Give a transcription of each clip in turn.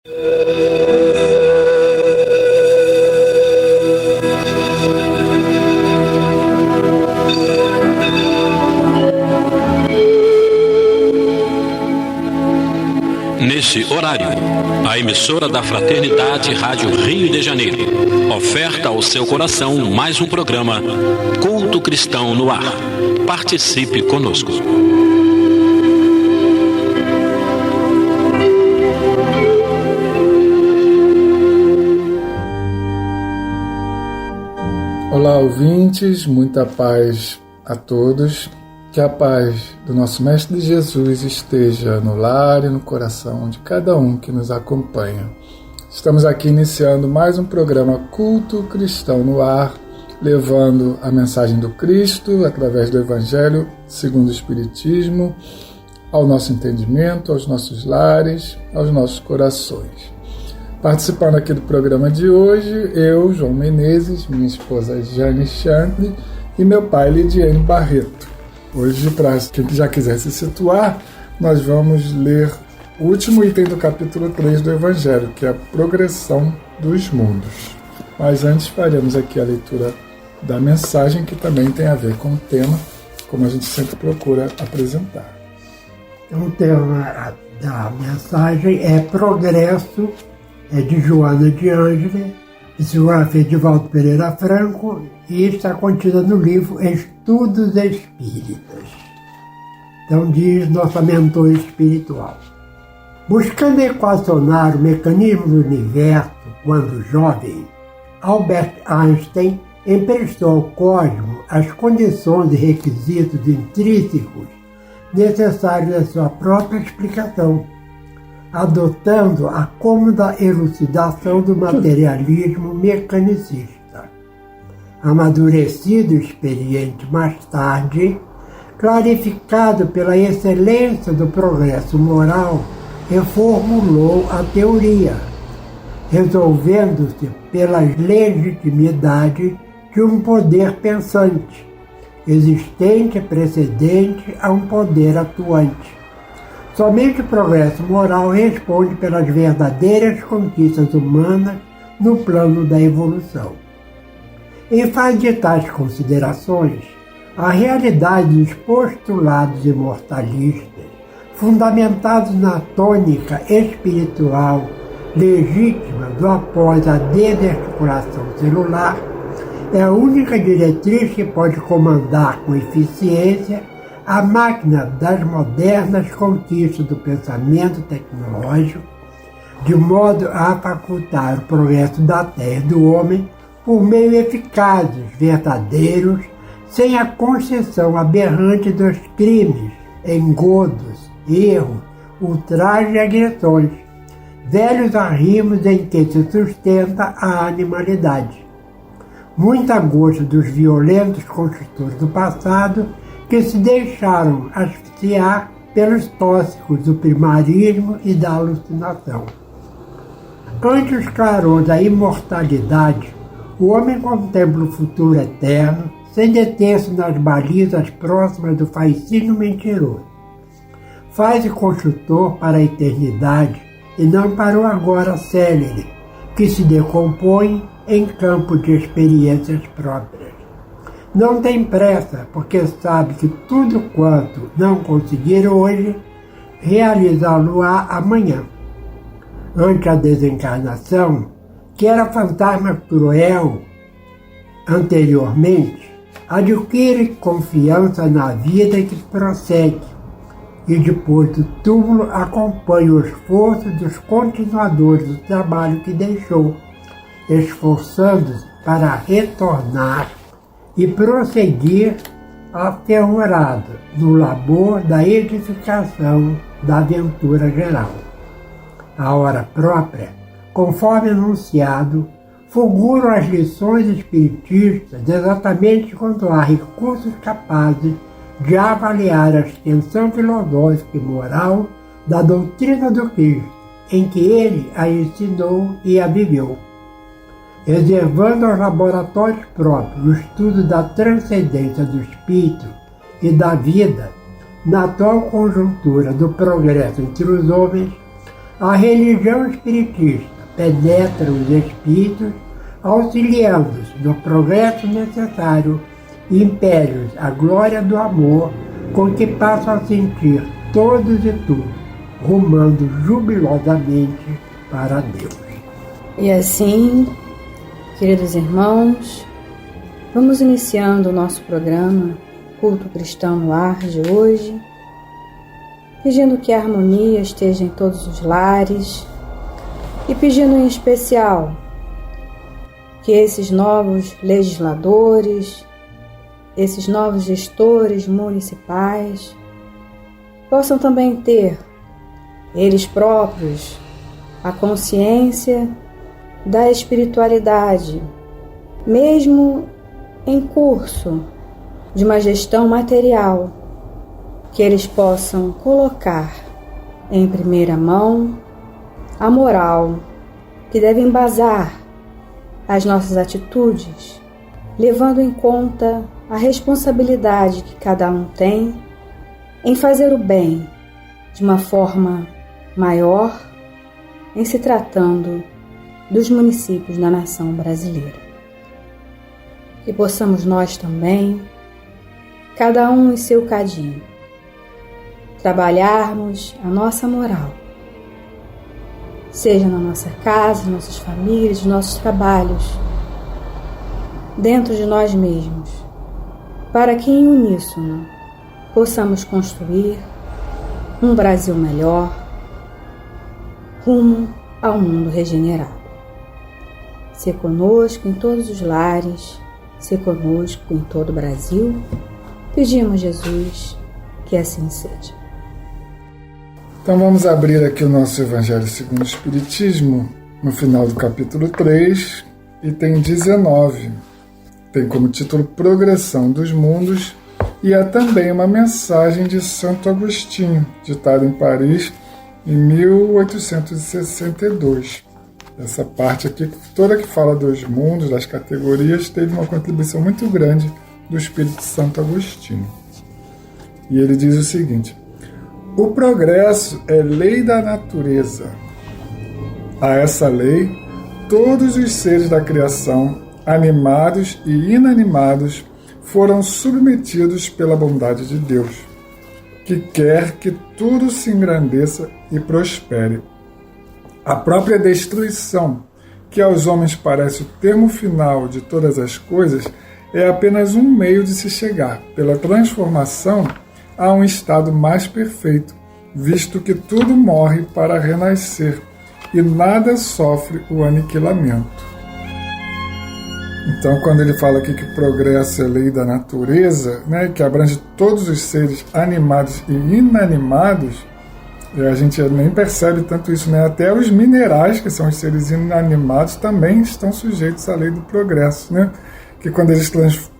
Nesse horário, a emissora da Fraternidade Rádio Rio de Janeiro oferta ao seu coração mais um programa Culto Cristão no Ar. Participe conosco. Olá, ouvintes, muita paz a todos. Que a paz do nosso Mestre Jesus esteja no lar e no coração de cada um que nos acompanha. Estamos aqui iniciando mais um programa Culto Cristão no Ar, levando a mensagem do Cristo através do Evangelho segundo o Espiritismo ao nosso entendimento, aos nossos lares, aos nossos corações. Participando aqui do programa de hoje, eu, João Menezes, minha esposa Jane Chantre e meu pai Lidiane Barreto. Hoje, para quem já quiser se situar, nós vamos ler o último item do capítulo 3 do Evangelho, que é a progressão dos mundos. Mas antes faremos aqui a leitura da mensagem, que também tem a ver com o tema, como a gente sempre procura apresentar. O tema da mensagem é Progresso, é de Joana de Ângeles, psicografia de Valdo Pereira Franco, e está contida no livro Estudos Espíritas. Então diz nossa mentor espiritual: buscando equacionar o mecanismo do universo quando jovem, Albert Einstein emprestou ao cosmos as condições e requisitos intrínsecos necessários à sua própria explicação, adotando a cômoda elucidação do materialismo mecanicista. Amadurecido e experiente mais tarde, clarificado pela excelência do progresso moral, reformulou a teoria, resolvendo-se pela legitimidade de um poder pensante, existente precedente a um poder atuante. Somente o progresso moral responde pelas verdadeiras conquistas humanas no plano da evolução. Em face de tais considerações, a realidade dos postulados imortalistas, fundamentados na tônica espiritual legítima do após a desarticulação celular, é a única diretriz que pode comandar com eficiência a máquina das modernas conquistas do pensamento tecnológico, de modo a facultar o progresso da Terra e do homem por meio eficazes, verdadeiros, sem a concessão aberrante dos crimes, engodos, erros, ultrajes e agressões, velhos arrimos em que se sustenta a animalidade. Muito a gosto dos violentos construtores do passado, que se deixaram asfixiar pelos tóxicos do primarismo e da alucinação. Ante os clarões da imortalidade, o homem contempla o futuro eterno, sem deter-se nas balizas próximas do fascínio mentiroso. Faz-se construtor para a eternidade e não para o agora célere, que se decompõe em campo de experiências próprias. Não tem pressa, porque sabe que tudo quanto não conseguir hoje, realizá-lo-á amanhã. Ante a desencarnação, que era fantasma cruel anteriormente, adquire confiança na vida que prossegue e depois do túmulo acompanha o esforço dos continuadores do trabalho que deixou, esforçando-se para retornar e prosseguir aferrorado no labor da edificação da aventura geral. A hora própria, conforme anunciado, fulguram as lições espiritistas exatamente quando há recursos capazes de avaliar a extensão filosófica e moral da doutrina do Cristo, em que ele a ensinou e a viveu. Reservando aos laboratórios próprios o estudo da transcendência do espírito e da vida, na atual conjuntura do progresso entre os homens, A religião espiritista penetra os espíritos, auxiliando-os no progresso necessário e impele-os a glória do amor com que passam a sentir todos e tudo, rumando jubilosamente para Deus. E assim, queridos irmãos, vamos iniciando o nosso programa Culto Cristão no Ar de hoje, pedindo que a harmonia esteja em todos os lares e pedindo em especial que esses novos legisladores, esses novos gestores municipais possam também ter, eles próprios, a consciência da espiritualidade, mesmo em curso de uma gestão material, que eles possam colocar em primeira mão a moral que deve embasar as nossas atitudes, levando em conta a responsabilidade que cada um tem em fazer o bem de uma forma maior, em se tratando dos municípios da nação brasileira. Que possamos nós também, cada um em seu cadinho, trabalharmos a nossa moral, seja na nossa casa, nas nossas famílias, nos nossos trabalhos, dentro de nós mesmos, para que em uníssono possamos construir um Brasil melhor, rumo ao mundo regenerado. Se conosco em todos os lares, se conosco em todo o Brasil, pedimos, Jesus, que assim seja. Então vamos abrir aqui o nosso Evangelho segundo o Espiritismo, no final do capítulo 3, item 19. Tem como título Progressão dos Mundos e é também uma mensagem de Santo Agostinho, ditada em Paris em 1862. Essa parte aqui, toda que fala dos mundos, das categorias, teve uma contribuição muito grande do Espírito Santo Agostinho. E ele diz o seguinte: o progresso é lei da natureza. A essa lei, todos os seres da criação, animados e inanimados, foram submetidos pela bondade de Deus, que quer que tudo se engrandeça e prospere. A própria destruição, que aos homens parece o termo final de todas as coisas, é apenas um meio de se chegar, pela transformação, a um estado mais perfeito, visto que tudo morre para renascer e nada sofre o aniquilamento. Então, quando ele fala aqui que o progresso é lei da natureza, né, que abrange todos os seres animados e inanimados, a gente nem percebe tanto isso, né? Até os minerais, que são os seres inanimados, também estão sujeitos à lei do progresso, né? Que quando eles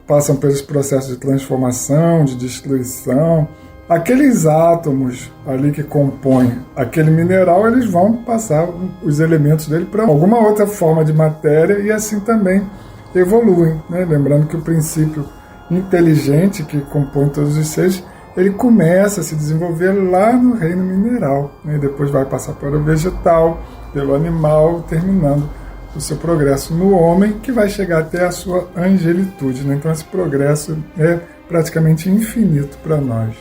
passam pelos processos de transformação, de destruição, aqueles átomos ali que compõem aquele mineral, eles vão passar os elementos dele para alguma outra forma de matéria e assim também evoluem, né? Lembrando que o princípio inteligente que compõe todos os seres, ele começa a se desenvolver lá no reino mineral, né? E depois vai passar para o vegetal, pelo animal, terminando o seu progresso no homem, que vai chegar até a sua angelitude, né? Então esse progresso é praticamente infinito para nós.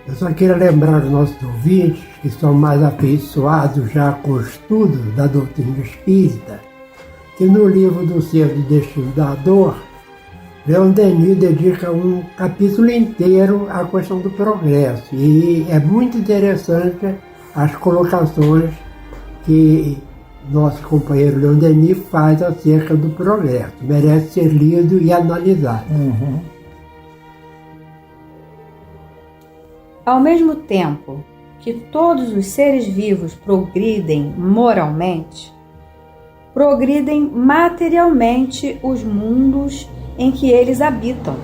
Eu só queria lembrar os nossos ouvintes, que são mais afeiçoados já com o estudo da doutrina espírita, que no livro do Ser do Destino da Dor, Leon Denis dedica um capítulo inteiro à questão do progresso. E é muito interessante as colocações que nosso companheiro Leon Denis faz acerca do progresso. Merece ser lido e analisado. Ao mesmo tempo que todos os seres vivos progridem moralmente, progridem materialmente os mundos em que eles habitam.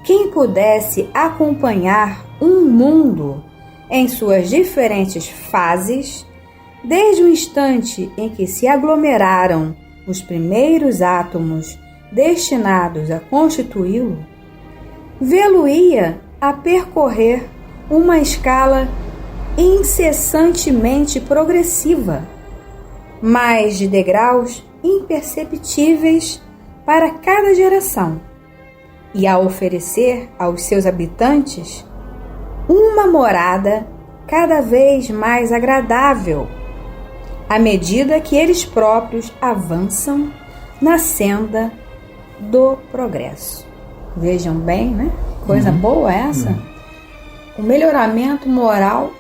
Quem pudesse acompanhar um mundo em suas diferentes fases, desde o instante em que se aglomeraram os primeiros átomos destinados a constituí-lo, vê-lo-ia a percorrer uma escala incessantemente progressiva, mas de degraus imperceptíveis para cada geração, e a oferecer aos seus habitantes uma morada cada vez mais agradável, à medida que eles próprios avançam na senda do progresso. Vejam bem, né? Coisa boa essa. O melhoramento moral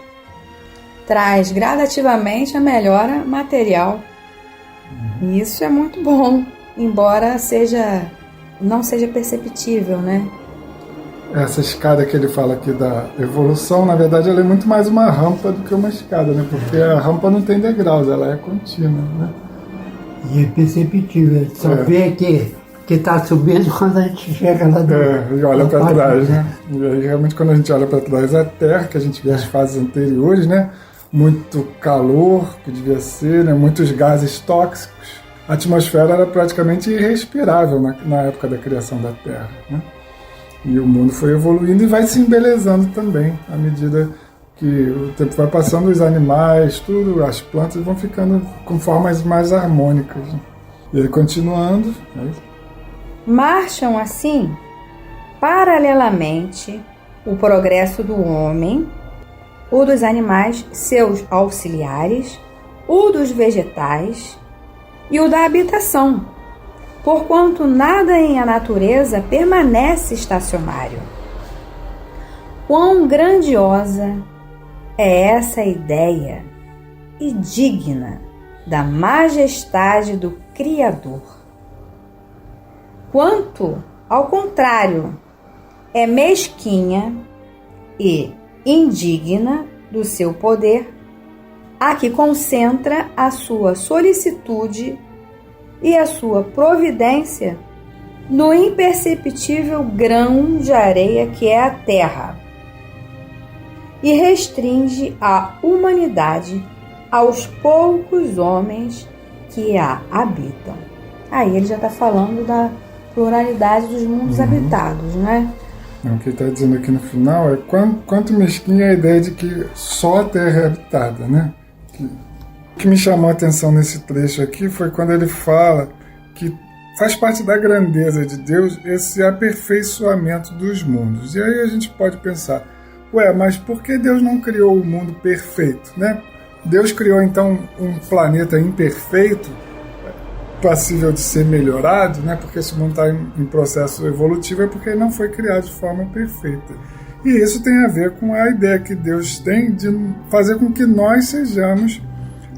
traz gradativamente a melhora material. E isso é muito bom, embora não seja perceptível, né? Essa escada que ele fala aqui da evolução, na verdade, ela é muito mais uma rampa do que uma escada, né? Porque a rampa não tem degraus, ela é contínua, né? E é perceptível, só vê que está subindo quando a gente chega lá e olha para trás, né? E aí, realmente, quando a gente olha para trás, a Terra, que a gente vê as fases anteriores, né? Muito calor, que devia ser, né? Muitos gases tóxicos. A atmosfera era praticamente irrespirável na época da criação da Terra, né? E o mundo foi evoluindo e vai se embelezando também, à medida que o tempo vai passando, os animais, tudo, as plantas vão ficando com formas mais harmônicas, né? E aí, continuando... Marcham assim, paralelamente, o progresso do homem, o dos animais, seus auxiliares, o dos vegetais e o da habitação, porquanto nada em a natureza permanece estacionário. Quão grandiosa é essa ideia e digna da majestade do Criador! Quanto, ao contrário, é mesquinha e indigna do seu poder, a que concentra a sua solicitude e a sua providência no imperceptível grão de areia que é a terra, e restringe a humanidade aos poucos homens que a habitam. Aí ele já está falando da pluralidade dos mundos habitados, né? O que ele está dizendo aqui no final é quanto mesquinha é a ideia de que só a Terra é habitada, né? O que me chamou a atenção nesse trecho aqui foi quando ele fala que faz parte da grandeza de Deus esse aperfeiçoamento dos mundos. E aí a gente pode pensar, mas por que Deus não criou o mundo perfeito, né? Deus criou então um planeta imperfeito, passível de ser melhorado, né? Porque se não está em processo evolutivo é porque ele não foi criado de forma perfeita. E isso tem a ver com a ideia que Deus tem de fazer com que nós sejamos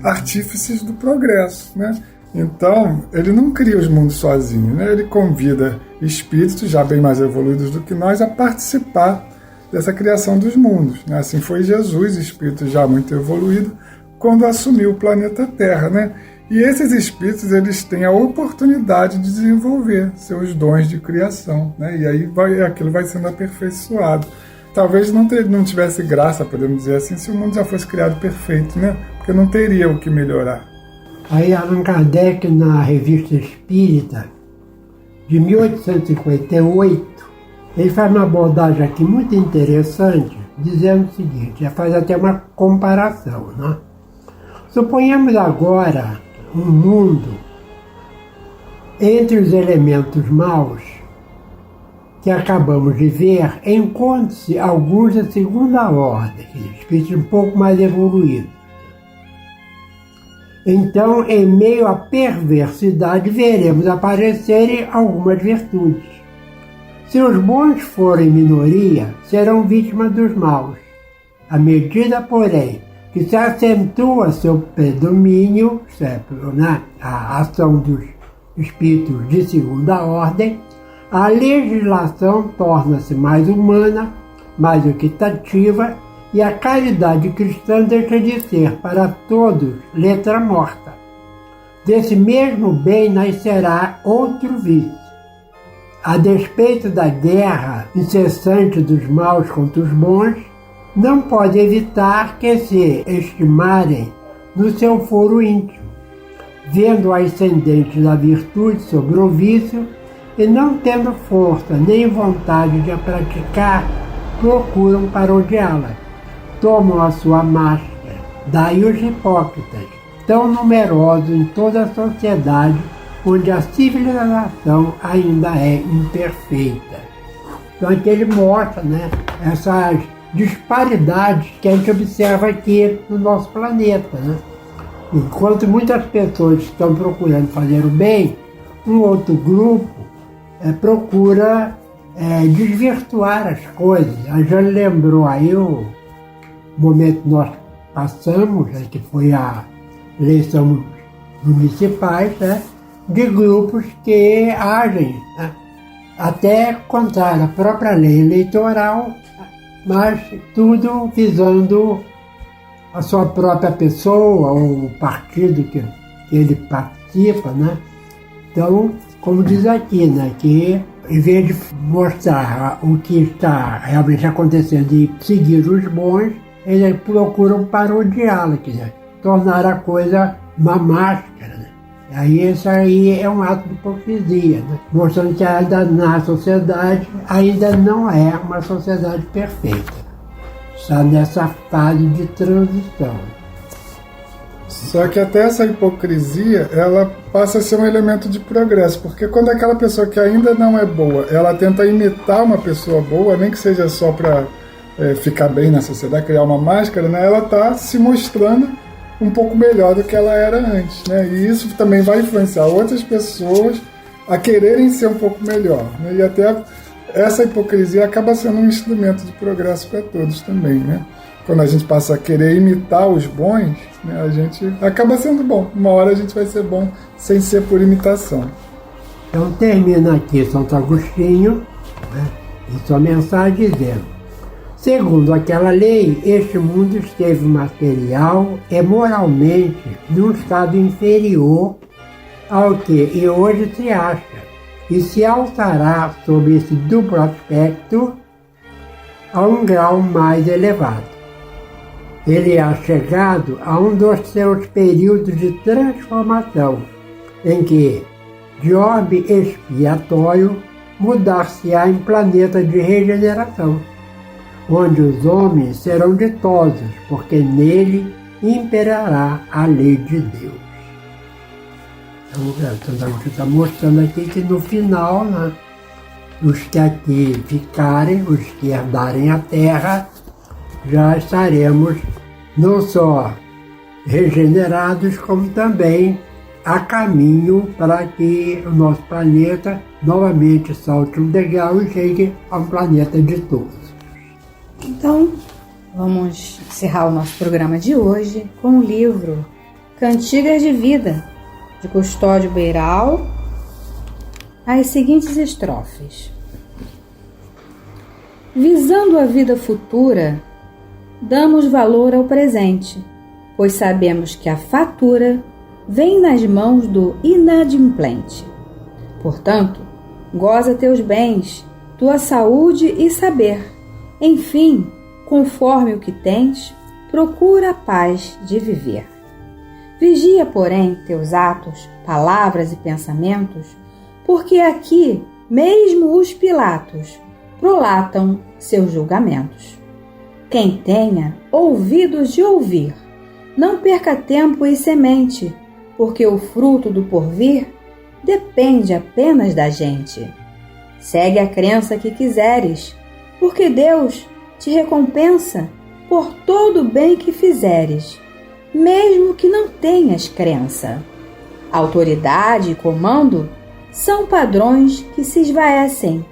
artífices do progresso, né? Então, ele não cria os mundos sozinho, né? Ele convida espíritos já bem mais evoluídos do que nós a participar dessa criação dos mundos, né? Assim foi Jesus, espírito já muito evoluído, quando assumiu o planeta Terra, né? E esses espíritos, eles têm a oportunidade de desenvolver seus dons de criação, né? E aí aquilo vai sendo aperfeiçoado. Talvez não tivesse graça, podemos dizer assim, se o mundo já fosse criado perfeito, né? Porque não teria o que melhorar. Aí Allan Kardec, na Revista Espírita, de 1858, ele faz uma abordagem aqui muito interessante, dizendo o seguinte, já faz até uma comparação, né? Suponhamos agora um mundo entre os elementos maus que acabamos de ver, encontre-se alguns da segunda ordem, espíritos um pouco mais evoluídos. Então, em meio à perversidade, veremos aparecerem algumas virtudes. Se os bons forem minoria, serão vítimas dos maus. À medida, porém, que se acentua seu predomínio, né, a ação dos espíritos de segunda ordem, a legislação torna-se mais humana, mais equitativa, e a caridade cristã deixa de ser para todos letra morta. Desse mesmo bem nascerá outro vício. A despeito da guerra incessante dos maus contra os bons, não pode evitar que se estimarem no seu foro íntimo, vendo o ascendente da virtude sobre o vício e não tendo força nem vontade de a praticar, procuram parodiá-la. tomam a sua máscara. Daí os hipócritas, tão numerosos em toda a sociedade, onde a civilização ainda é imperfeita. Então aqui ele mostra, essas disparidades que a gente observa aqui no nosso planeta. Enquanto muitas pessoas estão procurando fazer o bem, um outro grupo procura desvirtuar as coisas. A Jane lembrou aí o momento que nós passamos, que foi a eleição municipais, de grupos que agem até contra a própria lei eleitoral, mas tudo visando a sua própria pessoa ou o partido que ele participa, Então, como diz aqui, que em vez de mostrar o que está realmente acontecendo e seguir os bons, eles procuram parodiá-la, tornar a coisa uma máscara. Aí isso aí é um ato de hipocrisia, mostrando que ainda na sociedade ainda não é uma sociedade perfeita. Está nessa fase de transição. Só que até essa hipocrisia, ela passa a ser um elemento de progresso, porque quando aquela pessoa que ainda não é boa, ela tenta imitar uma pessoa boa, nem que seja só para ficar bem na sociedade, criar uma máscara, ela está se mostrando um pouco melhor do que ela era antes, E isso também vai influenciar outras pessoas a quererem ser um pouco melhor, E até essa hipocrisia acaba sendo um instrumento de progresso para todos também, Quando a gente passa a querer imitar os bons, a gente acaba sendo bom. Uma hora a gente vai ser bom sem ser por imitação. Então termina aqui Santo Agostinho, em sua mensagem dizendo: segundo aquela lei, este mundo esteve material e moralmente num estado inferior ao que hoje se acha, e se alçará sob esse duplo aspecto a um grau mais elevado. Ele é chegado a um dos seus períodos de transformação, em que, de orbe expiatório, mudar-se-á em planeta de regeneração, onde os homens serão ditosos, porque nele imperará a lei de Deus. Então, Santo Agostinho está mostrando aqui que no final, os que aqui ficarem, os que herdarem a terra, já estaremos não só regenerados, como também a caminho para que o nosso planeta novamente salte um degrau e chegue a um planeta de todos. Então, vamos encerrar o nosso programa de hoje com o livro Cantigas de Vida, de Custódio Beiral, as seguintes estrofes. Visando a vida futura, damos valor ao presente, pois sabemos que a fatura vem nas mãos do inadimplente. Portanto, goza teus bens, tua saúde e saber. Enfim, conforme o que tens, procura a paz de viver. Vigia, porém, teus atos, palavras e pensamentos, porque aqui mesmo os Pilatos prolatam seus julgamentos. Quem tenha ouvidos de ouvir, não perca tempo e semente, porque o fruto do porvir depende apenas da gente. Segue a crença que quiseres, porque Deus te recompensa por todo o bem que fizeres, mesmo que não tenhas crença. Autoridade e comando são padrões que se esvaecem.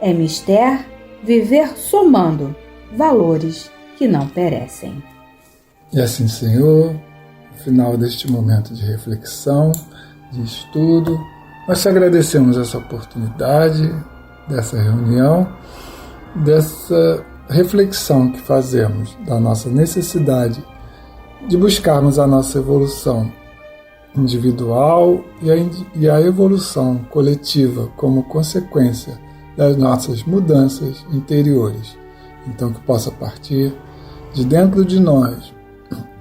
É mister viver somando valores que não perecem. E assim, Senhor, no final deste momento de reflexão, de estudo, nós te agradecemos essa oportunidade, dessa reunião, dessa reflexão que fazemos da nossa necessidade de buscarmos a nossa evolução individual e a evolução coletiva como consequência das nossas mudanças interiores. Então, que possa partir de dentro de nós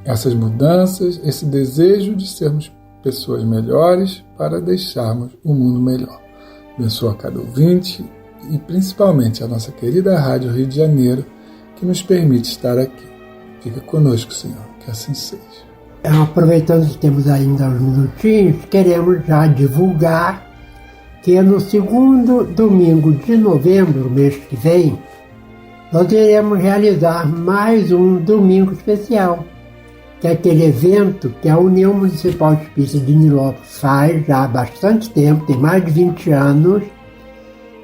essas mudanças, esse desejo de sermos pessoas melhores para deixarmos o mundo melhor. Abençoa cada ouvinte e principalmente a nossa querida Rádio Rio de Janeiro, que nos permite estar aqui. Fica conosco, Senhor, que assim seja. Aproveitando que temos ainda uns minutinhos, queremos já divulgar que no segundo domingo de novembro, mês que vem, nós iremos realizar mais um domingo especial, que é aquele evento que a União Municipal Espírita de Nilópolis faz já há bastante tempo, tem mais de 20 anos,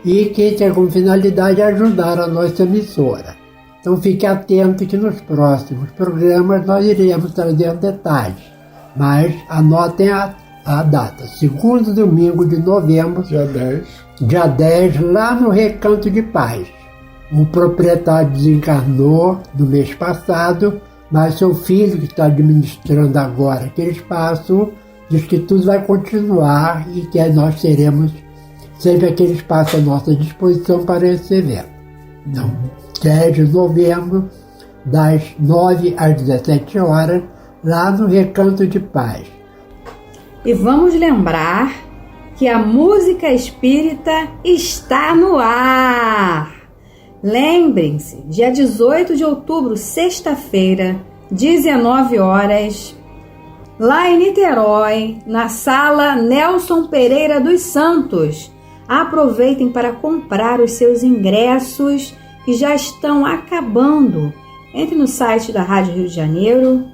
e que tem como finalidade ajudar a nossa emissora. Então fique atento que nos próximos programas nós iremos trazendo detalhes, mas anotem a data, segundo domingo de novembro, dia 10, lá no Recanto de Paz. O proprietário desencarnou no mês passado, mas seu filho, que está administrando agora aquele espaço, diz que tudo vai continuar e que nós teremos sempre aquele espaço à nossa disposição para esse evento. Então, 10 de novembro, das 9 às 17 horas, lá no Recanto de Paz. E vamos lembrar que a música espírita está no ar. Lembrem-se, dia 18 de outubro, sexta-feira, 19 horas, lá em Niterói, na sala Nelson Pereira dos Santos. Aproveitem para comprar os seus ingressos que já estão acabando. Entre no site da Rádio Rio de Janeiro,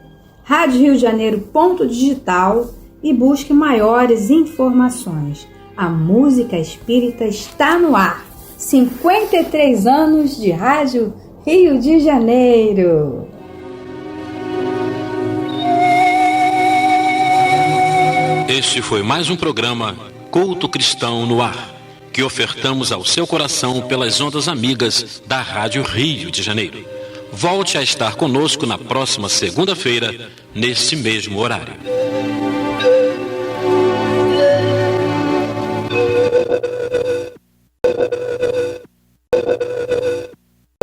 radioriodejaneiro.digital, e busque maiores informações. A música espírita está no ar. 53 anos de Rádio Rio de Janeiro. Este foi mais um programa Culto Cristão no Ar, que ofertamos ao seu coração pelas ondas amigas da Rádio Rio de Janeiro. Volte a estar conosco na próxima segunda-feira, nesse mesmo horário.